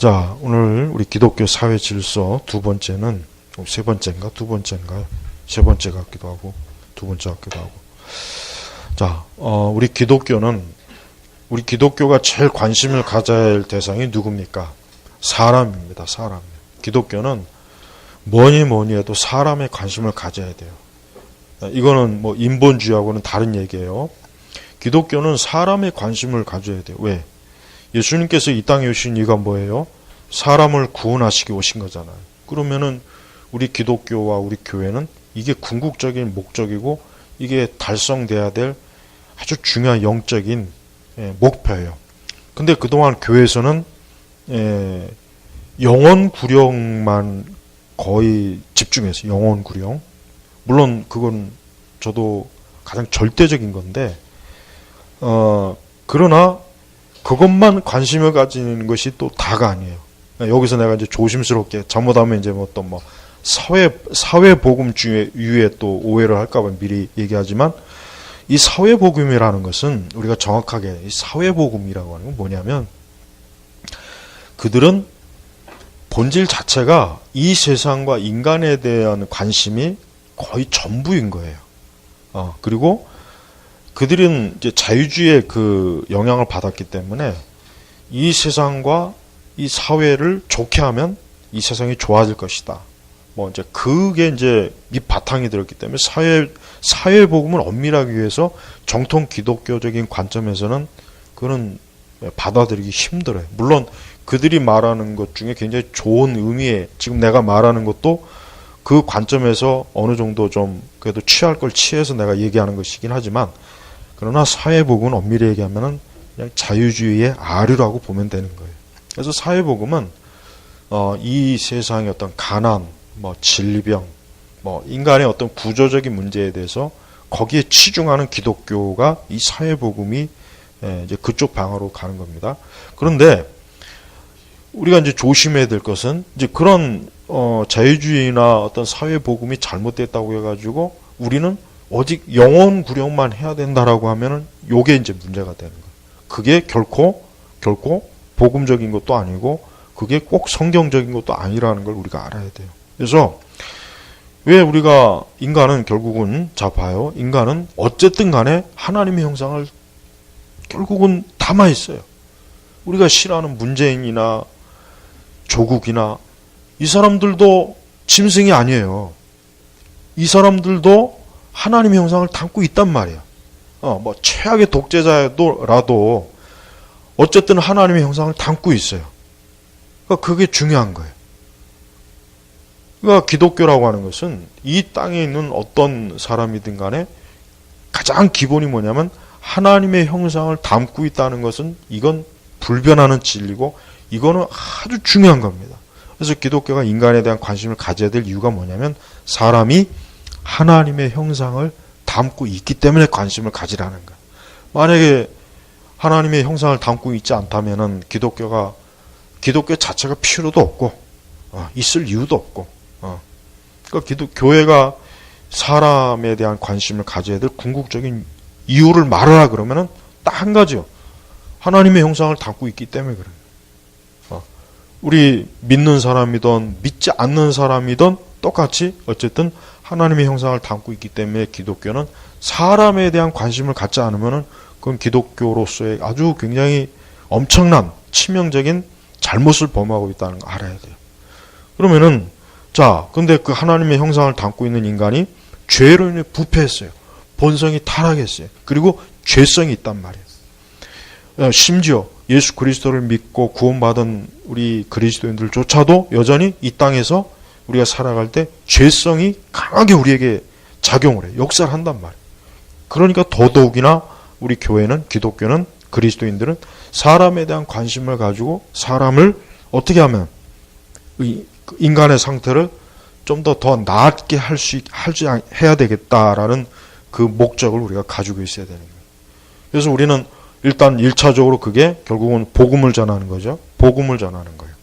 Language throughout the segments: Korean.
자, 오늘 우리 기독교 사회 질서 두 번째는 세 번째인가? 두 번째인가요? 세 번째 같기도 하고 두 번째 같기도 하고. 자, 우리 기독교가 제일 관심을 가져야 할 대상이 누굽니까? 사람입니다. 사람. 기독교는 뭐니 해도 사람에 관심을 가져야 돼요. 이거는 뭐 인본주의하고는 다른 얘기예요. 기독교는 사람에 관심을 가져야 돼요. 왜? 예수님께서 이 땅에 오신 이유가 뭐예요? 사람을 구원하시기 오신 거잖아요. 그러면은 우리 기독교와 우리 교회는 이게 궁극적인 목적이고 이게 달성돼야 될 아주 중요한 영적인 목표예요. 근데 그동안 교회에서는 영혼 구령만 거의 집중해서 영혼 구령. 물론 그건 저도 가장 절대적인 건데 그러나 그것만 관심을 가지는 것이 또 다가 아니에요. 여기서 내가 이제 조심스럽게 잘못하면 이제 사회 복음주의에 또 오해를 할까봐 미리 얘기하지만 이 사회 복음이라는 것은 우리가 정확하게 이 사회 복음이라고 하는 건 뭐냐면 그들은 본질 자체가 이 세상과 인간에 대한 관심이 거의 전부인 거예요. 그리고 그들은 이제 자유주의의 그 영향을 받았기 때문에 이 세상과 이 사회를 좋게 하면 이 세상이 좋아질 것이다. 이제 그게 이제 밑바탕이 들었기 때문에 사회 복음을 엄밀하기 위해서 정통 기독교적인 관점에서는 그는 받아들이기 힘들어요. 물론 그들이 말하는 것 중에 굉장히 좋은 의미에 지금 내가 말하는 것도 그 관점에서 어느 정도 좀 그래도 취할 걸 취해서 내가 얘기하는 것이긴 하지만 그러나 사회복음은 엄밀히 얘기하면 그냥 자유주의의 아류라고 보면 되는 거예요. 그래서 사회복음은 이 세상의 어떤 가난, 질병, 인간의 어떤 구조적인 문제에 대해서 거기에 치중하는 기독교가 이 사회복음이 이제 그쪽 방향으로 가는 겁니다. 그런데 우리가 이제 조심해야 될 것은 이제 그런 자유주의나 어떤 사회복음이 잘못됐다고 해가지고 우리는 오직 영혼 구령만 해야 된다라고 하면은 요게 이제 문제가 되는 거예요. 그게 결코 복음적인 것도 아니고 그게 꼭 성경적인 것도 아니라는 걸 우리가 알아야 돼요. 그래서 왜 우리가 인간은 결국은 봐요. 인간은 어쨌든 간에 하나님의 형상을 결국은 담아 있어요. 우리가 싫어하는 문재인이나 조국이나 이 사람들도 짐승이 아니에요. 이 사람들도 하나님의 형상을 담고 있단 말이에요. 최악의 독재자라도 어쨌든 하나님의 형상을 담고 있어요. 그러니까 그게 중요한 거예요. 그러니까 기독교라고 하는 것은 이 땅에 있는 어떤 사람이든 간에 가장 기본이 뭐냐면 하나님의 형상을 담고 있다는 것은 이건 불변하는 진리고 이거는 아주 중요한 겁니다. 그래서 기독교가 인간에 대한 관심을 가져야 될 이유가 뭐냐면 사람이 하나님의 형상을 담고 있기 때문에 관심을 가지라는 거예요. 만약에 하나님의 형상을 담고 있지 않다면은 기독교 자체가 필요도 없고 있을 이유도 없고 그러니까 교회가 사람에 대한 관심을 가져야 될 궁극적인 이유를 말하라 그러면은 딱 한 가지요. 하나님의 형상을 담고 있기 때문에 그래요. 우리 믿는 사람이든 믿지 않는 사람이든 똑같이 어쨌든 하나님의 형상을 담고 있기 때문에 기독교는 사람에 대한 관심을 갖지 않으면은 그건 기독교로서의 아주 굉장히 엄청난 치명적인 잘못을 범하고 있다는 거 알아야 돼요. 그러면은 근데 그 하나님의 형상을 담고 있는 인간이 죄로 인해 부패했어요. 본성이 타락했어요. 그리고 죄성이 있단 말이에요. 심지어 예수 그리스도를 믿고 구원받은 우리 그리스도인들조차도 여전히 이 땅에서 우리가 살아갈 때 죄성이 강하게 우리에게 작용을 해요. 역사를 한단 말이에요. 그러니까 더더욱이나 우리 교회는 기독교는 그리스도인들은 사람에 대한 관심을 가지고 사람을 어떻게 하면 인간의 상태를 좀 더 나았게 해야 되겠다라는 그 목적을 우리가 가지고 있어야 되는 거예요. 그래서 우리는 일단 1차적으로 그게 결국은 복음을 전하는 거죠. 복음을 전하는 거예요.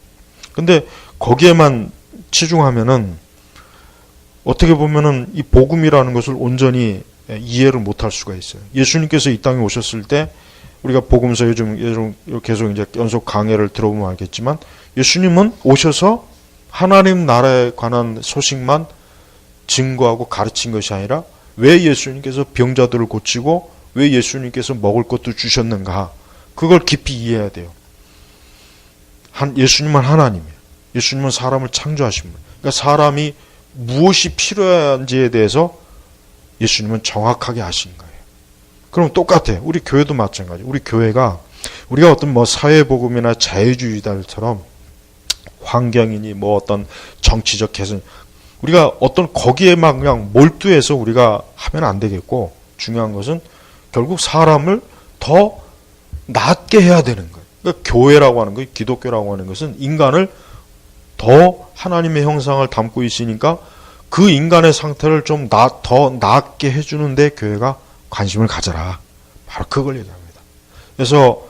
근데 거기에만 치중하면은 어떻게 보면은 이 복음이라는 것을 온전히 이해를 못할 수가 있어요. 예수님께서 이 땅에 오셨을 때 우리가 복음서 요즘 계속 이제 연속 강해를 들어보면 알겠지만 예수님은 오셔서 하나님 나라에 관한 소식만 증거하고 가르친 것이 아니라 왜 예수님께서 병자들을 고치고 왜 예수님께서 먹을 것도 주셨는가, 그걸 깊이 이해해야 돼요. 예수님은 하나님이에요. 예수님은 사람을 창조하신 분. 그러니까 사람이 무엇이 필요한지에 대해서 예수님은 정확하게 아신 거예요. 그럼 똑같아요. 우리 교회도 마찬가지예요. 우리 교회가 우리가 어떤 뭐 사회복음이나 자유주의자들처럼 환경이니 뭐 어떤 정치적 개선, 우리가 어떤 거기에 막 그냥 몰두해서 우리가 하면 안 되겠고, 중요한 것은 결국 사람을 더 낫게 해야 되는 거예요. 그러니까 교회라고 하는 거, 기독교라고 하는 것은 인간을 더 하나님의 형상을 담고 있으니까 그 인간의 상태를 좀 더 낫게 해주는데 교회가 관심을 가져라. 바로 그걸 얘기합니다. 그래서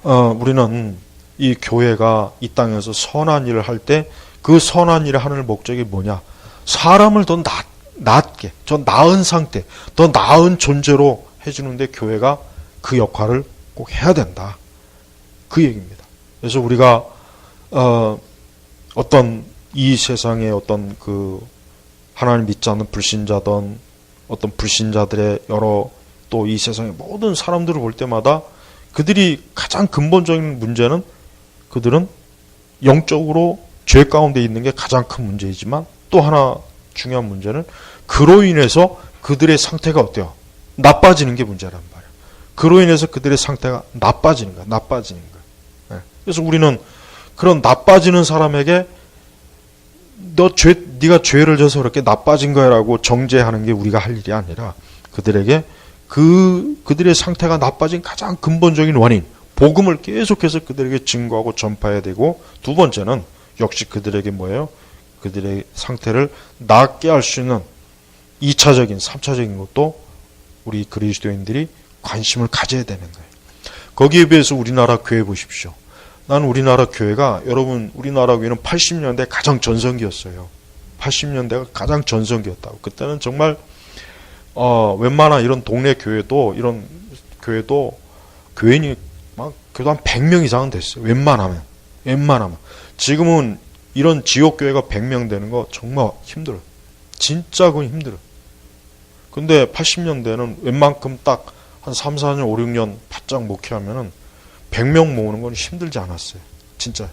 우리는 이 교회가 이 땅에서 선한 일을 할 때 그 선한 일을 하는 목적이 뭐냐? 사람을 더 낫게, 더 나은 상태, 더 나은 존재로 해주는데 교회가 그 역할을 꼭 해야 된다. 그 얘기입니다. 그래서 우리가 어떤 이 세상의 어떤 그 하나님 믿지 않는 불신자든 어떤 불신자들의 여러 또 이 세상의 모든 사람들을 볼 때마다 그들이 가장 근본적인 문제는 그들은 영적으로 죄 가운데 있는 게 가장 큰 문제이지만 또 하나 중요한 문제는 그로 인해서 그들의 상태가 어때요? 나빠지는 게 문제란 말이에요. 그로 인해서 그들의 상태가 나빠지는 거야. 네. 그래서 우리는 그런 나빠지는 사람에게 네가 죄를 져서 그렇게 나빠진 거야라고 정죄하는 게 우리가 할 일이 아니라 그들에게 그들의 상태가 나빠진 가장 근본적인 원인, 복음을 계속해서 그들에게 증거하고 전파해야 되고, 두 번째는 역시 그들에게 뭐예요? 그들의 상태를 낫게 할 수 있는 2차적인, 3차적인 것도 우리 그리스도인들이 관심을 가져야 되는 거예요. 거기에 비해서 우리나라 교회 보십시오. 나는 우리나라 교회가, 여러분 우리나라 교회는 80년대 가장 전성기였어요. 80년대가 가장 전성기였다고. 그때는 정말 웬만한 이런 동네 교회도, 이런 교회도 교인이 막 그래도 한 100명 이상은 됐어요. 웬만하면. 지금은 이런 지역교회가 100명 되는 거 정말 힘들어요. 진짜 그건 힘들어요. 근데 80년대는 웬만큼 딱 한 3, 4년, 5, 6년 바짝 목회하면은 100명 모으는 건 힘들지 않았어요. 진짜.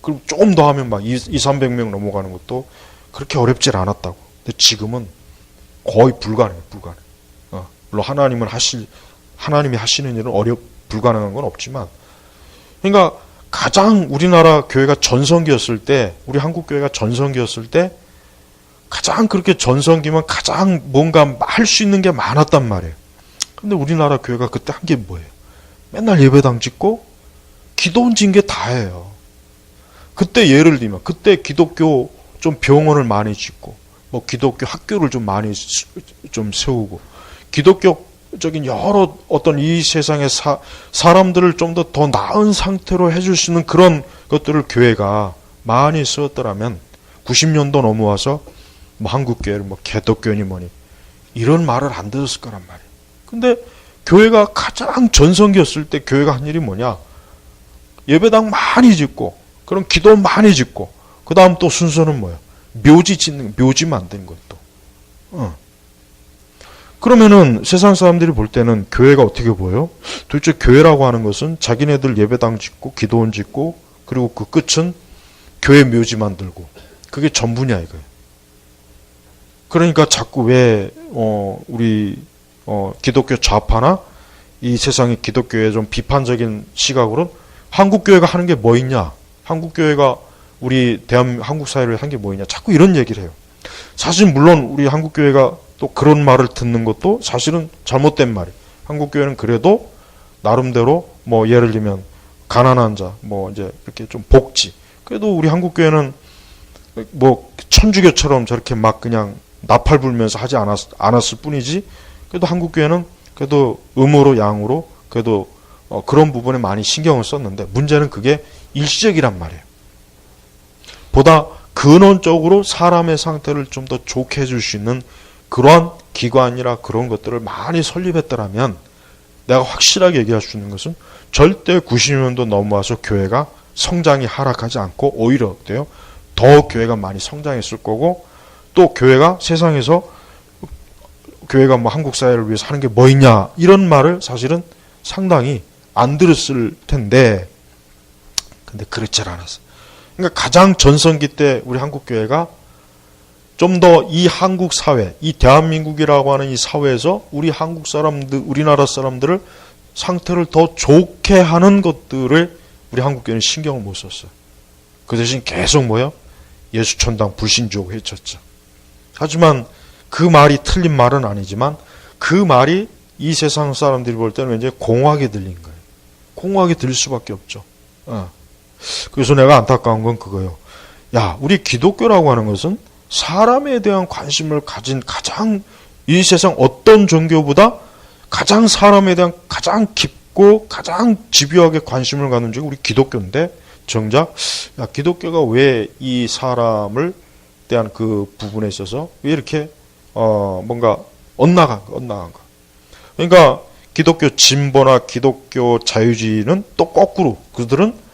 그리고 조금 더 하면 막 200~300명 넘어가는 것도 그렇게 어렵질 않았다고. 근데 지금은 거의 불가능해요. 물론 하나님이 하시는 일은 불가능한 건 없지만, 그러니까 가장 우리나라 교회가 전성기였을 때, 우리 한국 교회가 전성기였을 때 가장 그렇게 전성기면 가장 뭔가 할 수 있는 게 많았단 말이에요. 근데 우리나라 교회가 그때 한 게 뭐예요? 맨날 예배당 짓고 기도원 진 게 다예요. 그때 예를 들면 그때 기독교 좀 병원을 많이 짓고 뭐 기독교 학교를 좀 많이 좀 세우고 기독교적인 여러 어떤 이 세상의 사람들을 좀 더 나은 상태로 해줄 수 있는 그런 것들을 교회가 많이 쓰었더라면 90년도 넘어와서 뭐 한국교회를 뭐 개독교니 뭐니 이런 말을 안 들었을 거란 말이에요. 근데 교회가 가장 전성기였을 때 교회가 한 일이 뭐냐? 예배당 많이 짓고 그런 기도 많이 짓고 그 다음 또 순서는 뭐예요? 묘지 만드는 것도. 그러면은 세상 사람들이 볼 때는 교회가 어떻게 보여요? 도대체 교회라고 하는 것은 자기네들 예배당 짓고 기도원 짓고 그리고 그 끝은 교회 묘지 만들고 그게 전부냐 이거예요. 그러니까 자꾸 왜 우리 기독교 좌파나 이 세상의 기독교의 좀 비판적인 시각으로 한국 교회가 하는 게 뭐 있냐? 한국 교회가 우리 한국 사회를 한 게 뭐 있냐? 자꾸 이런 얘기를 해요. 사실 물론 우리 한국 교회가 또 그런 말을 듣는 것도 사실은 잘못된 말이에요. 한국 교회는 그래도 나름대로 뭐 예를 들면 가난한 자, 뭐 이제 이렇게 좀 복지. 그래도 우리 한국 교회는 뭐 천주교처럼 저렇게 막 그냥 나팔 불면서 하지 않았을 뿐이지. 그래도 한국 교회는 그래도 음으로 양으로 그래도 그런 부분에 많이 신경을 썼는데 문제는 그게 일시적이란 말이에요. 보다 근원적으로 사람의 상태를 좀 더 좋게 해줄 수 있는 그러한 기관이라 그런 것들을 많이 설립했더라면 내가 확실하게 얘기할 수 있는 것은 절대 90년도 넘어와서 교회가 성장이 하락하지 않고 오히려 어때요? 더 교회가 많이 성장했을 거고, 또 교회가 세상에서 교회가 뭐 한국 사회를 위해서 하는 게 뭐 있냐 이런 말을 사실은 상당히 안 들었을 텐데, 근데 그렇지 않았어. 그러니까 가장 전성기 때 우리 한국 교회가 좀 더 이 한국 사회, 이 대한민국이라고 하는 이 사회에서 우리 한국 사람들, 우리나라 사람들을 상태를 더 좋게 하는 것들을 우리 한국 교회는 신경을 못 썼어요. 그 대신 계속 뭐요? 예수천당 불신주고 해쳤죠. 하지만 그 말이 틀린 말은 아니지만 그 말이 이 세상 사람들이 볼 때는 왠지 공허하게 들린 거예요. 공허하게 들릴 수밖에 없죠. 그래서 내가 안타까운 건 그거예요. 야, 우리 기독교라고 하는 것은 사람에 대한 관심을 가진 가장 이 세상 어떤 종교보다 가장 사람에 대한 가장 깊고 가장 집요하게 관심을 갖는 쪽이 우리 기독교인데, 정작 야, 기독교가 왜 이 사람을 대한 그 부분에 있어서 왜 이렇게 뭔가 엇나간 거. 그러니까 기독교 진보나 기독교 자유주의는 또 거꾸로, 그들은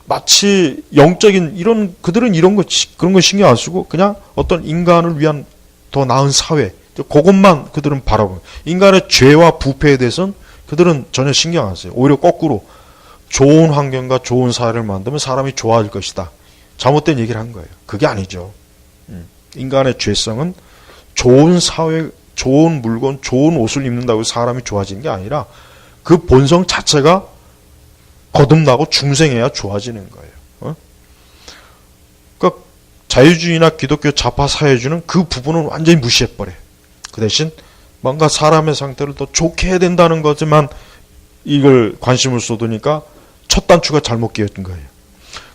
마치 영적인 그들은 그런 거 신경 안 쓰고 그냥 어떤 인간을 위한 더 나은 사회, 그것만 그들은 바라보고, 인간의 죄와 부패에 대해서는 그들은 전혀 신경 안 써요. 오히려 거꾸로 좋은 환경과 좋은 사회를 만들면 사람이 좋아질 것이다. 잘못된 얘기를 한 거예요. 그게 아니죠. 인간의 죄성은 좋은 사회, 좋은 물건, 좋은 옷을 입는다고 사람이 좋아지는 게 아니라 그 본성 자체가 거듭나고 중생해야 좋아지는 거예요. 그러니까 자유주의나 기독교 좌파 사회주의는 그 부분은 완전히 무시해버려요. 그 대신 뭔가 사람의 상태를 더 좋게 해야 된다는 거지만 이걸 관심을 쏟으니까 첫 단추가 잘못 끼었던 거예요.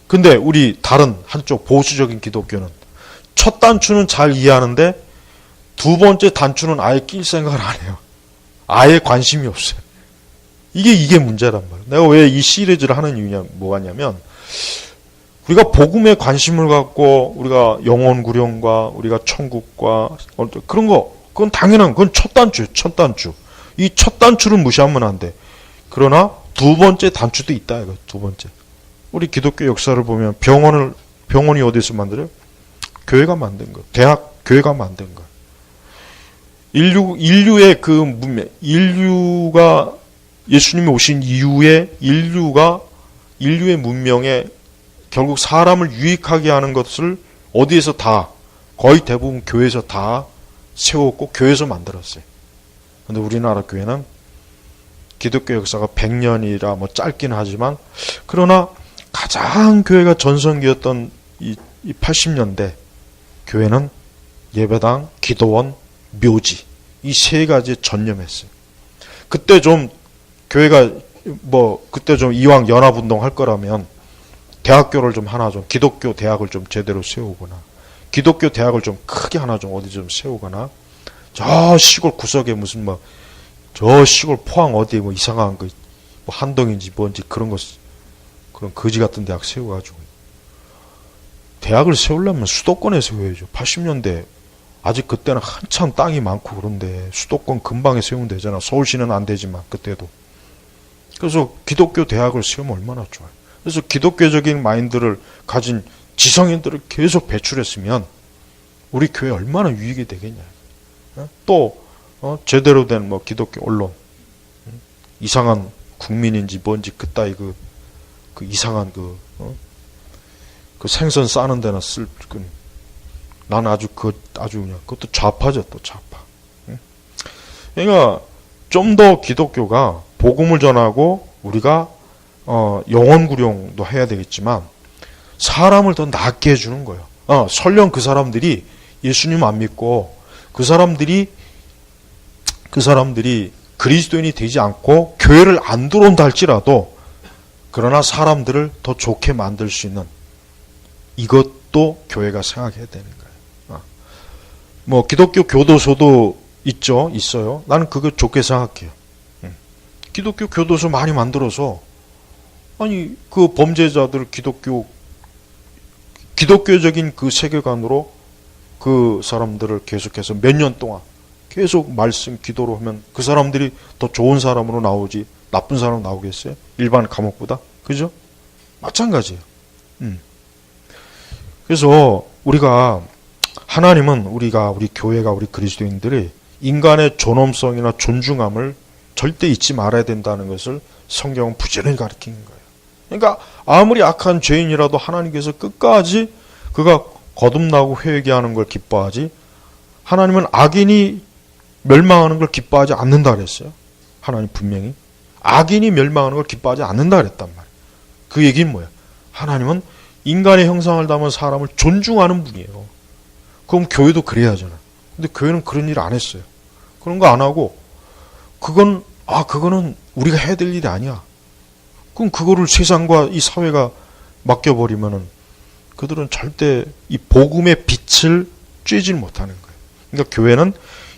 근데 우리 다른 한쪽 보수적인 기독교는 첫 단추는 잘 이해하는데 두 번째 단추는 아예 낄 생각을 안 해요. 아예 관심이 없어요. 이게 문제란 말이에요. 내가 왜 이 시리즈를 하는 이유냐, 뭐냐면, 우리가 복음에 관심을 갖고, 우리가 영혼 구령과, 우리가 천국과, 그런 거, 그건 당연한, 그건 첫 단추예요, 첫 단추. 이 첫 단추를 무시하면 안 돼. 그러나, 두 번째 단추도 있다, 이거, 두 번째. 우리 기독교 역사를 보면, 병원이 어디서 만들어요? 교회가 만든 거. 교회가 만든 거. 인류의 그 문명, 인류가 예수님이 오신 이후에 인류의 문명에 결국 사람을 유익하게 하는 것을 어디에서 다, 거의 대부분 교회에서 다 세웠고 교회에서 만들었어요. 그런데 우리나라 교회는 기독교 역사가 100년이라 뭐 짧긴 하지만, 그러나 가장 교회가 전성기였던 이 80년대 교회는 예배당, 기도원, 묘지, 이 세 가지에 전념했어요. 그때 좀 교회가 그때 좀 이왕 연합운동 할 거라면 대학교를 좀 하나 좀, 기독교 대학을 좀 제대로 세우거나, 기독교 대학을 좀 크게 하나 좀 어디 좀 세우거나, 저 시골 구석에 무슨 저 시골 포항 어디에 이상한 한동인지 뭔지 그런 거지 같은 대학 세워가지고, 대학을 세우려면 수도권에 세워야죠. 80년대 아직 그때는 한참 땅이 많고 그런데 수도권 근방에 세우면 되잖아. 서울시는 안 되지만 그때도. 그래서 기독교 대학을 세우면 얼마나 좋아요. 그래서 기독교적인 마인드를 가진 지성인들을 계속 배출했으면 우리 교회 얼마나 유익이 되겠냐. 또 제대로 된 기독교 언론, 이상한 국민인지 뭔지 그따위 그 이상한 그 생선 싸는 데나 난 아주 그냥 그것도 좌파죠, 또 좌파. 그러니까 좀 더 기독교가 복음을 전하고 우리가 영혼 구령도 해야 되겠지만 사람을 더 낫게 해주는 거예요. 설령 그 사람들이 예수님 안 믿고 그 사람들이 그리스도인이 되지 않고 교회를 안 들어온다 할지라도, 그러나 사람들을 더 좋게 만들 수 있는, 이것도 교회가 생각해야 되는 거예요. 기독교 교도소도 있어요. 나는 그거 좋게 생각해요. 기독교 교도소 많이 만들어서, 그 범죄자들 기독교적인 그 세계관으로 그 사람들을 계속해서 몇 년 동안 계속 말씀 기도로 하면 그 사람들이 더 좋은 사람으로 나오지 나쁜 사람 나오겠어요? 일반 과목보다? 그죠? 마찬가지예요. 그래서 하나님은 우리 교회가 우리 그리스도인들이 인간의 존엄성이나 존중함을 절대 잊지 말아야 된다는 것을 성경은 부지런히 가르치는 거예요. 그러니까 아무리 악한 죄인이라도 하나님께서 끝까지 그가 거듭나고 회개하는 걸 기뻐하지, 하나님은 악인이 멸망하는 걸 기뻐하지 않는다 그랬어요. 하나님 분명히 악인이 멸망하는 걸 기뻐하지 않는다 그랬단 말이에요. 그 얘기는 뭐예요? 하나님은 인간의 형상을 담은 사람을 존중하는 분이에요. 그럼 교회도 그래야 하잖아. 근데 교회는 그런 일 안 했어요. 그런 거 안 하고 그거는 우리가 해야 될 일이 아니야. 그럼 그거를 세상과 이 사회가 맡겨버리면은 그들은 절대 이 복음의 빛을 쬐질 못하는 거예요. 그러니까 교회는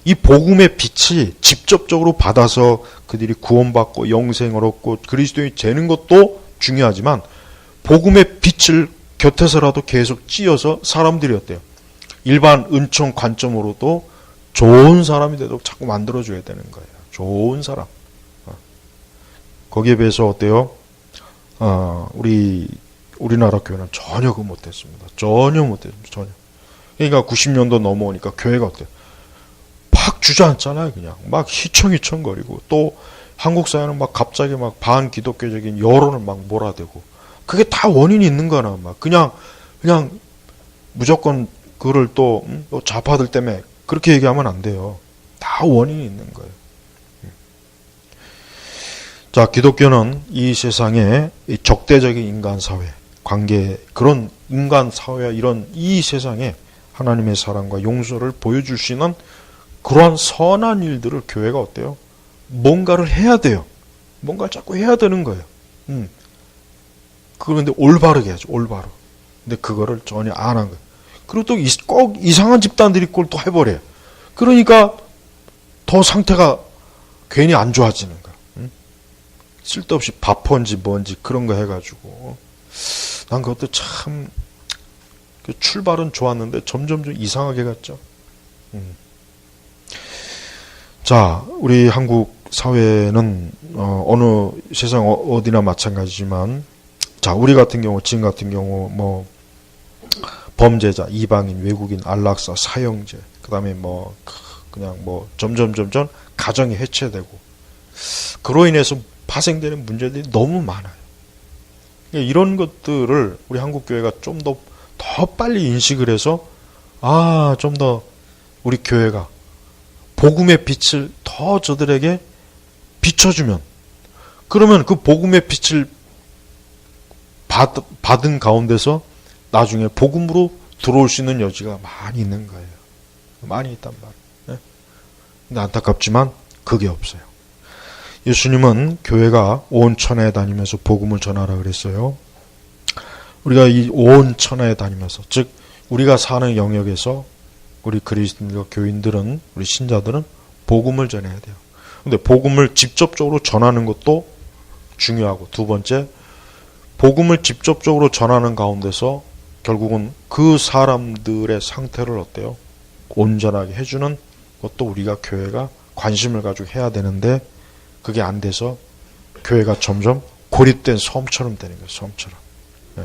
이 복음의 빛이 직접적으로 받아서 그들이 구원받고 영생을 얻고 그리스도인이 되는 것도 중요하지만 복음의 빛을 곁에서라도 계속 찧어서 사람들이 어때요? 일반 은총 관점으로도 좋은 사람이 되도록 자꾸 만들어줘야 되는 거예요. 좋은 사람. 거기에 비해서 어때요? 우리나라 교회는 전혀 그거 못했습니다. 전혀 못했습니다. 전혀. 그러니까 90년도 넘어오니까 교회가 어때요? 팍 주저앉잖아요. 그냥 막 휘청휘청거리고, 또 한국 사회는 막 갑자기 막 반기독교적인 여론을 막 몰아대고, 그게 다 원인이 있는 거나 막 그냥 무조건 그거를 또 좌파들 때문에 그렇게 얘기하면 안 돼요. 다 원인이 있는 거예요. 자, 기독교는 이 세상에 적대적인 인간 사회, 관계, 그런 인간 사회와 이 세상에 하나님의 사랑과 용서를 보여줄 수 있는 그러한 선한 일들을 교회가 어때요? 뭔가를 해야 돼요. 뭔가를 자꾸 해야 되는 거예요. 그런데 올바르게 해야죠. 올바로. 근데 그거를 전혀 안 한 거예요. 그리고 또 꼭 이상한 집단들이 그걸 또 해버려요. 그러니까 더 상태가 괜히 안 좋아지는 거예요. 쓸데없이 바폰지 뭔지 그런 거 해가지고 난 그것도 참 출발은 좋았는데 점점 좀 이상하게 갔죠. 자, 우리 한국 사회는 어느 세상 어디나 마찬가지지만, 자, 우리 같은 경우, 지금 같은 경우 뭐 범죄자, 이방인, 외국인, 안락사, 사형제, 그다음에 그냥 점점 가정이 해체되고, 그로 인해서 파생되는 문제들이 너무 많아요. 이런 것들을 우리 한국 교회가 좀 더 빨리 인식을 해서 좀 더 우리 교회가 복음의 빛을 더 저들에게 비춰주면, 그러면 그 복음의 빛을 받은 가운데서 나중에 복음으로 들어올 수 있는 여지가 많이 있는 거예요. 많이 있단 말이에요. 근데 안타깝지만 그게 없어요. 예수님은 교회가 온 천하에 다니면서 복음을 전하라 그랬어요. 우리가 이 온 천하에 다니면서, 즉 우리가 사는 영역에서 우리 그리스도인과 교인들은, 우리 신자들은 복음을 전해야 돼요. 근데 복음을 직접적으로 전하는 것도 중요하고, 두 번째, 복음을 직접적으로 전하는 가운데서 결국은 그 사람들의 상태를 어때요? 온전하게 해주는 것도 우리가 교회가 관심을 가지고 해야 되는데, 그게 안 돼서 교회가 점점 고립된 섬처럼 되는 거예요. 섬처럼. 네.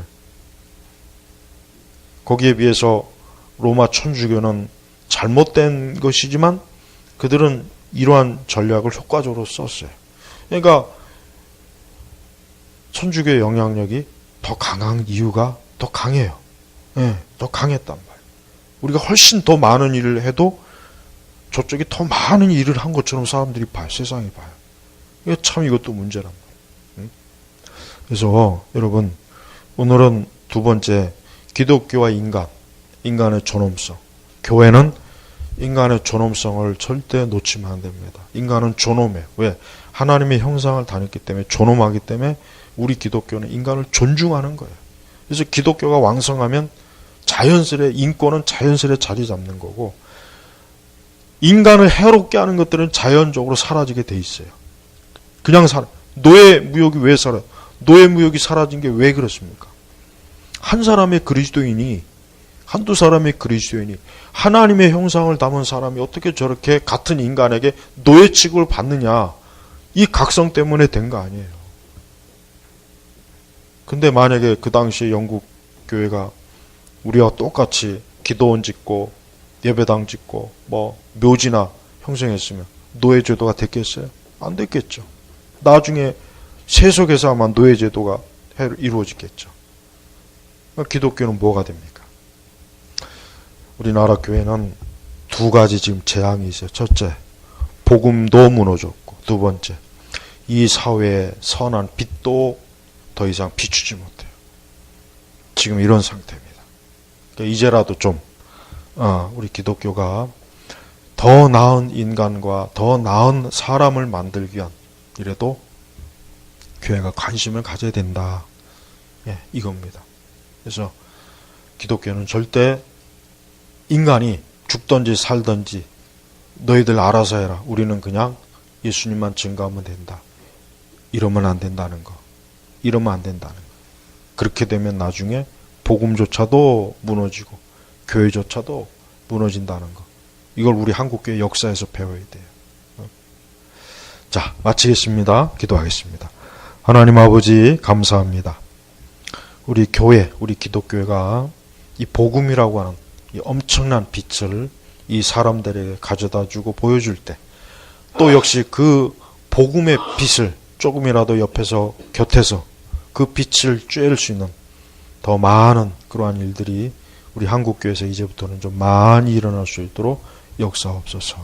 거기에 비해서 로마 천주교는 잘못된 것이지만 그들은 이러한 전략을 효과적으로 썼어요. 그러니까 천주교의 영향력이 더 강한 이유가 더 강해요. 네, 더 강했단 말이에요. 우리가 훨씬 더 많은 일을 해도 저쪽이 더 많은 일을 한 것처럼 사람들이 봐요. 세상이 봐요. 이거 참 이것도 문제란 말이에요. 그래서 여러분, 오늘은 두 번째, 기독교와 인간의 존엄성. 교회는 인간의 존엄성을 절대 놓치면 안 됩니다. 인간은 존엄해요. 왜? 하나님의 형상을 다녔기 때문에, 존엄하기 때문에 우리 기독교는 인간을 존중하는 거예요. 그래서 기독교가 왕성하면 인권은 자연스레 자리 잡는 거고, 인간을 해롭게 하는 것들은 자연적으로 사라지게 돼 있어요. 그냥 노예 무역이 왜 노예 무역이 사라진 게 왜 그렇습니까? 한 사람의 그리스도인이 한두 사람의 그리스도인이 하나님의 형상을 담은 사람이 어떻게 저렇게 같은 인간에게 노예 취급을 받느냐. 이 각성 때문에 된 거 아니에요. 근데 만약에 그 당시에 영국 교회가 우리와 똑같이 기도원 짓고 예배당 짓고 뭐 묘지나 형성했으면 노예 제도가 됐겠어요? 안 됐겠죠. 나중에 세속에서 아마 노예 제도가 이루어지겠죠. 기독교는 뭐가 됩니까? 우리나라 교회는 두 가지 지금 재앙이 있어요. 첫째, 복음도 무너졌고, 두 번째, 이 사회의 선한 빛도 더 이상 비추지 못해요. 지금 이런 상태입니다. 그러니까 이제라도 좀 우리 기독교가 더 나은 인간과 더 나은 사람을 만들기 위한 이래도 교회가 관심을 가져야 된다. 예, 이겁니다. 그래서 기독교는 절대 인간이 죽든지 살든지 너희들 알아서 해라. 우리는 그냥 예수님만 증거하면 된다. 이러면 안 된다는 거. 이러면 안 된다는 거. 그렇게 되면 나중에 복음조차도 무너지고 교회조차도 무너진다는 거. 이걸 우리 한국교회 역사에서 배워야 돼요. 자, 마치겠습니다. 기도하겠습니다. 하나님 아버지 감사합니다. 우리 교회, 우리 기독교회가 이 복음이라고 하는 이 엄청난 빛을 이 사람들에게 가져다 주고 보여줄 때 또 역시 그 복음의 빛을 조금이라도 옆에서 곁에서 그 빛을 쬐을 수 있는 더 많은 그러한 일들이 우리 한국교회에서 이제부터는 좀 많이 일어날 수 있도록 역사옵소서.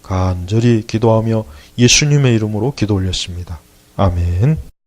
간절히 기도하며 예수님의 이름으로 기도 올렸습니다. 아멘.